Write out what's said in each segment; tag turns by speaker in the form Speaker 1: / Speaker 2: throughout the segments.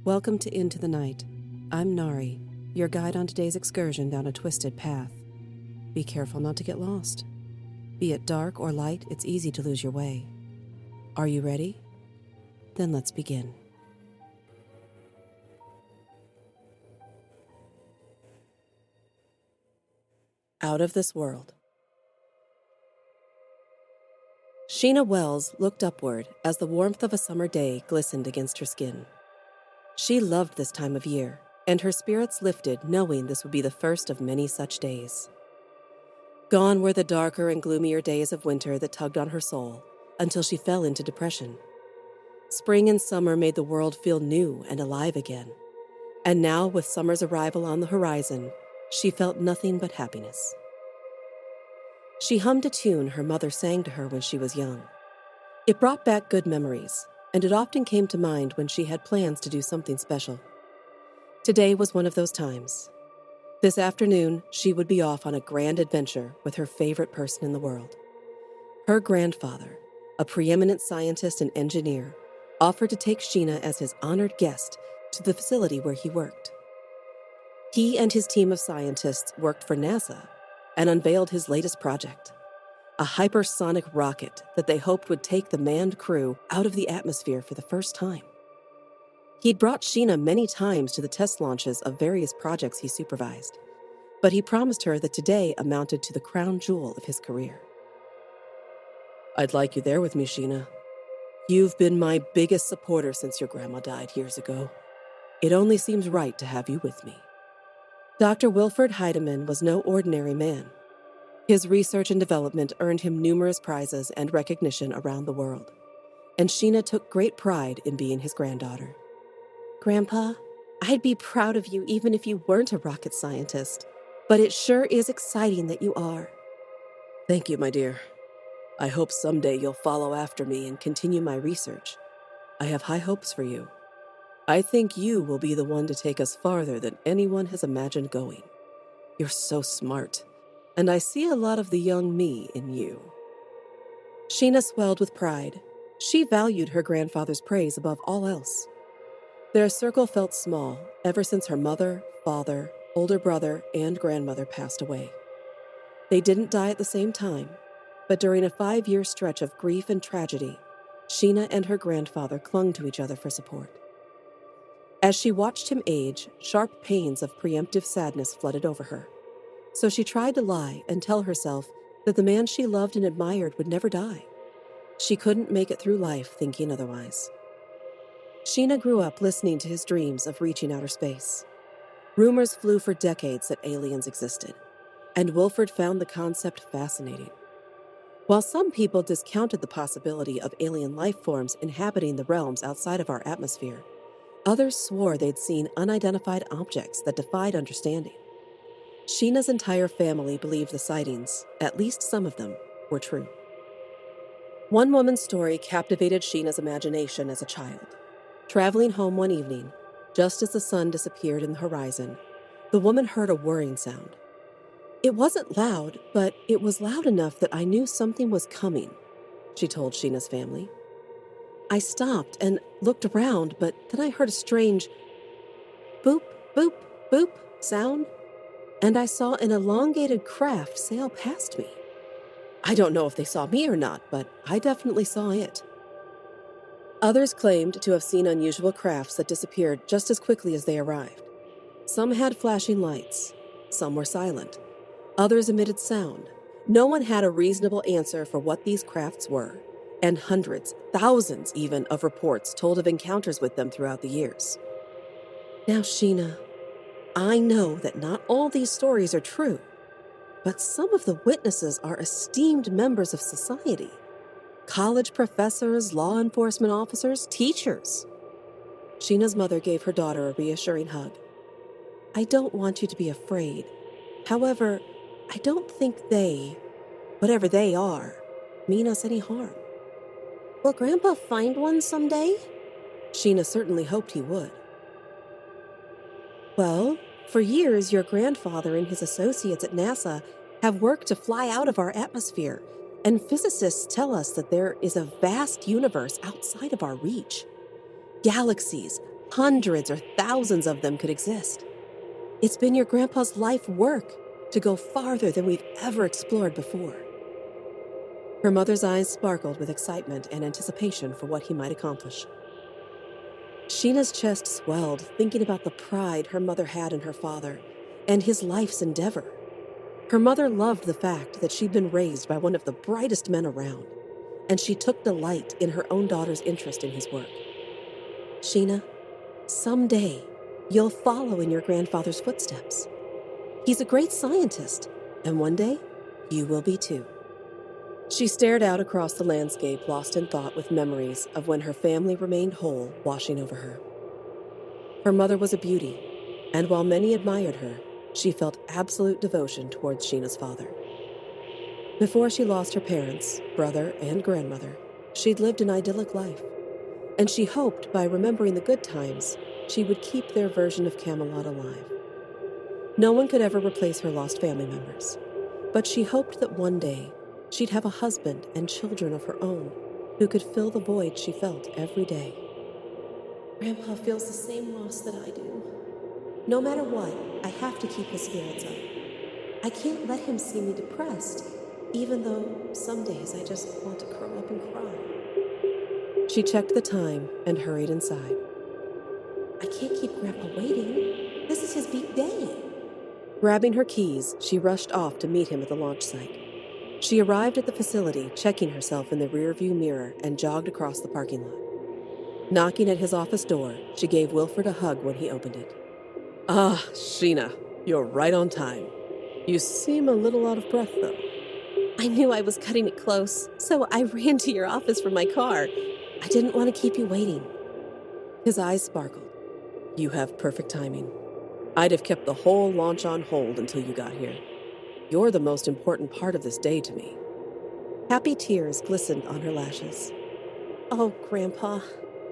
Speaker 1: Welcome to Into the Night. I'm Nari, your guide on today's excursion down a twisted path. Be careful not to get lost. Be it dark or light, it's easy to lose your way. Are you ready? Then let's begin. Out of this world. Sheena Wells looked upward as the warmth of a summer day glistened against her skin. She loved this time of year, and her spirits lifted knowing this would be the first of many such days. Gone were the darker and gloomier days of winter that tugged on her soul until she fell into depression. Spring and summer made the world feel new and alive again, and now with summer's arrival on the horizon, she felt nothing but happiness. She hummed a tune her mother sang to her when she was young. It brought back good memories, and it often came to mind when she had plans to do something special. Today was one of those times. This afternoon, she would be off on a grand adventure with her favorite person in the world. Her grandfather, a preeminent scientist and engineer, offered to take Sheena as his honored guest to the facility where he worked. He and his team of scientists worked for NASA and unveiled his latest project, a hypersonic rocket that they hoped would take the manned crew out of the atmosphere for the first time. He'd brought Sheena many times to the test launches of various projects he supervised, but he promised her that today amounted to the crown jewel of his career. "I'd like you there with me, Sheena. You've been my biggest supporter since your grandma died years ago. It only seems right to have you with me." Dr. Wilfred Heidemann was no ordinary man. His research and development earned him numerous prizes and recognition around the world, and Sheena took great pride in being his granddaughter. "Grandpa, I'd be proud of you even if you weren't a rocket scientist, but it sure is exciting that you are." "Thank you, my dear. I hope someday you'll follow after me and continue my research. I have high hopes for you. I think you will be the one to take us farther than anyone has imagined going. You're so smart, and I see a lot of the young me in you." Sheena swelled with pride. She valued her grandfather's praise above all else. Their circle felt small ever since her mother, father, older brother, and grandmother passed away. They didn't die at the same time, but during a 5-year stretch of grief and tragedy, Sheena and her grandfather clung to each other for support. As she watched him age, sharp pains of preemptive sadness flooded over her. So she tried to lie and tell herself that the man she loved and admired would never die. She couldn't make it through life thinking otherwise. Sheena grew up listening to his dreams of reaching outer space. Rumors flew for decades that aliens existed, and Wilfred found the concept fascinating. While some people discounted the possibility of alien life forms inhabiting the realms outside of our atmosphere, others swore they'd seen unidentified objects that defied understanding. Sheena's entire family believed the sightings, at least some of them, were true. One woman's story captivated Sheena's imagination as a child. Traveling home one evening, just as the sun disappeared in the horizon, the woman heard a whirring sound. "It wasn't loud, but it was loud enough that I knew something was coming," she told Sheena's family. "I stopped and looked around, but then I heard a strange boop, boop, boop sound, and I saw an elongated craft sail past me. I don't know if they saw me or not, but I definitely saw it." Others claimed to have seen unusual crafts that disappeared just as quickly as they arrived. Some had flashing lights, some were silent, others emitted sound. No one had a reasonable answer for what these crafts were, and hundreds, thousands even, of reports told of encounters with them throughout the years. Now, Sheena, I know that not all these stories are true, but some of the witnesses are esteemed members of society. College professors, law enforcement officers, teachers. Sheena's mother gave her daughter a reassuring hug. "I don't want you to be afraid. However, I don't think they, whatever they are, mean us any harm." "Will Grandpa find one someday?" Sheena certainly hoped he would. "Well, for years your grandfather and his associates at NASA have worked to fly out of our atmosphere, and physicists tell us that there is a vast universe outside of our reach. Galaxies, Hundreds or thousands of them could exist. It's been your grandpa's life work to go farther than we've ever explored before. Her mother's eyes sparkled with excitement and anticipation for what he might accomplish. Sheena's chest swelled, thinking about the pride her mother had in her father and his life's endeavor. Her mother loved the fact that she'd been raised by one of the brightest men around, and she took delight in her own daughter's interest in his work. Sheena, someday you'll follow in your grandfather's footsteps. He's a great scientist, and one day you will be too. She stared out across the landscape, lost in thought with memories of when her family remained whole washing over her. Her mother was a beauty, and while many admired her, she felt absolute devotion towards Sheena's father. Before she lost her parents, brother, and grandmother, she'd lived an idyllic life, and she hoped by remembering the good times, she would keep their version of Camelot alive. No one could ever replace her lost family members, but she hoped that one day she'd have a husband and children of her own who could fill the void she felt every day. Grandpa feels the same loss that I do. No matter what, I have to keep his spirits up. I can't let him see me depressed, even though some days I just want to curl up and cry. She checked the time and hurried inside. I can't keep Grandpa waiting. This is his big day. Grabbing her keys, she rushed off to meet him at the launch site. She arrived at the facility, checking herself in the rearview mirror, and jogged across the parking lot. Knocking at his office door, she gave Wilford a hug when he opened it. Ah, Sheena, you're right on time. You seem a little out of breath, though. I knew I was cutting it close, so I ran to your office from my car. I didn't want to keep you waiting. His eyes sparkled. You have perfect timing. I'd have kept the whole launch on hold until you got here. You're the most important part of this day to me. Happy tears glistened on her lashes. Oh, Grandpa,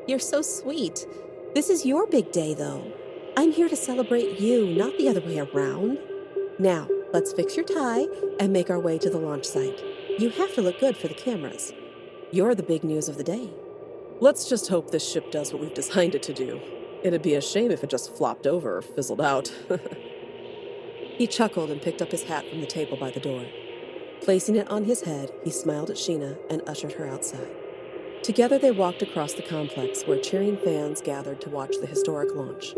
Speaker 1: you're so sweet. This is your big day, though. I'm here to celebrate you, not the other way around. Now, let's fix your tie and make our way to the launch site. You have to look good for the cameras. You're the big news of the day. Let's just hope this ship does what we've designed it to do. It'd be a shame if it just flopped over or fizzled out. He chuckled and picked up his hat from the table by the door. Placing it on his head, he smiled at Sheena and ushered her outside. Together they walked across the complex where cheering fans gathered to watch the historic launch.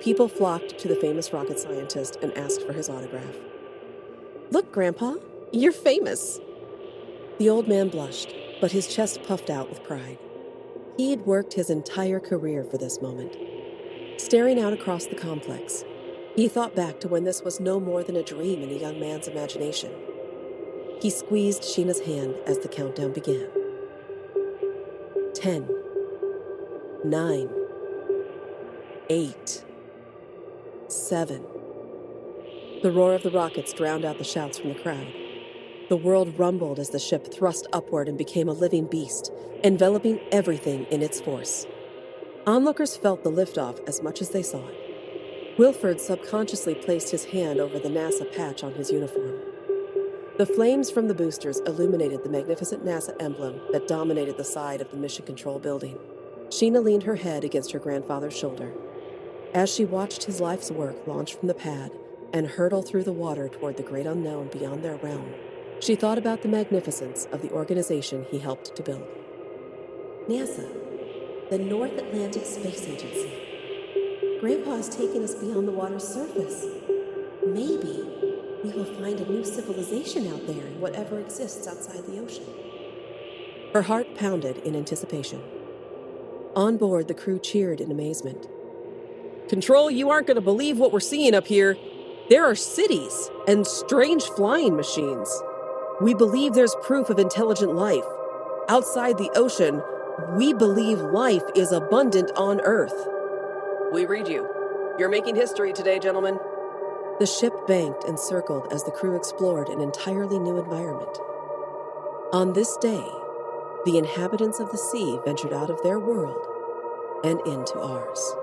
Speaker 1: People flocked to the famous rocket scientist and asked for his autograph. Look, Grandpa, you're famous. The old man blushed, but his chest puffed out with pride. He'd worked his entire career for this moment. Staring out across the complex, he thought back to when this was no more than a dream in a young man's imagination. He squeezed Sheena's hand as the countdown began. 10, 9, 8, 7. The roar of the rockets drowned out the shouts from the crowd. The world rumbled as the ship thrust upward and became a living beast, enveloping everything in its force. Onlookers felt the liftoff as much as they saw it. Wilford subconsciously placed his hand over the NASA patch on his uniform. The flames from the boosters illuminated the magnificent NASA emblem that dominated the side of the Mission Control building. Sheena leaned her head against her grandfather's shoulder. As she watched his life's work launch from the pad and hurtle through the water toward the great unknown beyond their realm, she thought about the magnificence of the organization he helped to build. NASA, the North Atlantic Space Agency. Grandpa is taking us beyond the water's surface. Maybe we will find a new civilization out there in whatever exists outside the ocean. Her heart pounded in anticipation. On board, the crew cheered in amazement. Control, you aren't going to believe what we're seeing up here. There are cities and strange flying machines. We believe there's proof of intelligent life. Outside the ocean, we believe life is abundant on Earth. We read you. You're making history today, gentlemen. The ship banked and circled as the crew explored an entirely new environment. On this day, the inhabitants of the sea ventured out of their world and into ours.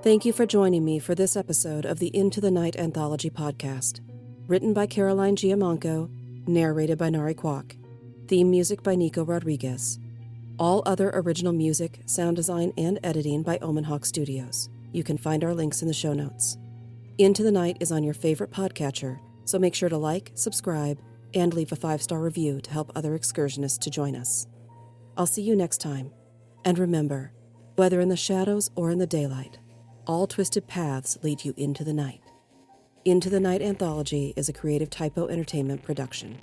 Speaker 1: Thank you for joining me for this episode of the Into the Night Anthology podcast. Written by Caroline Giamanco, narrated by Nari Kwak. Theme music by Nico Rodriguez. All other original music, sound design, and editing by Omen Hawk Studios. You can find our links in the show notes. Into the Night is on your favorite podcatcher, so make sure to like, subscribe, and leave a 5-star review to help other excursionists to join us. I'll see you next time. And remember, whether in the shadows or in the daylight, all twisted paths lead you into the night. Into the Night Anthology is a Creative Typo Entertainment production.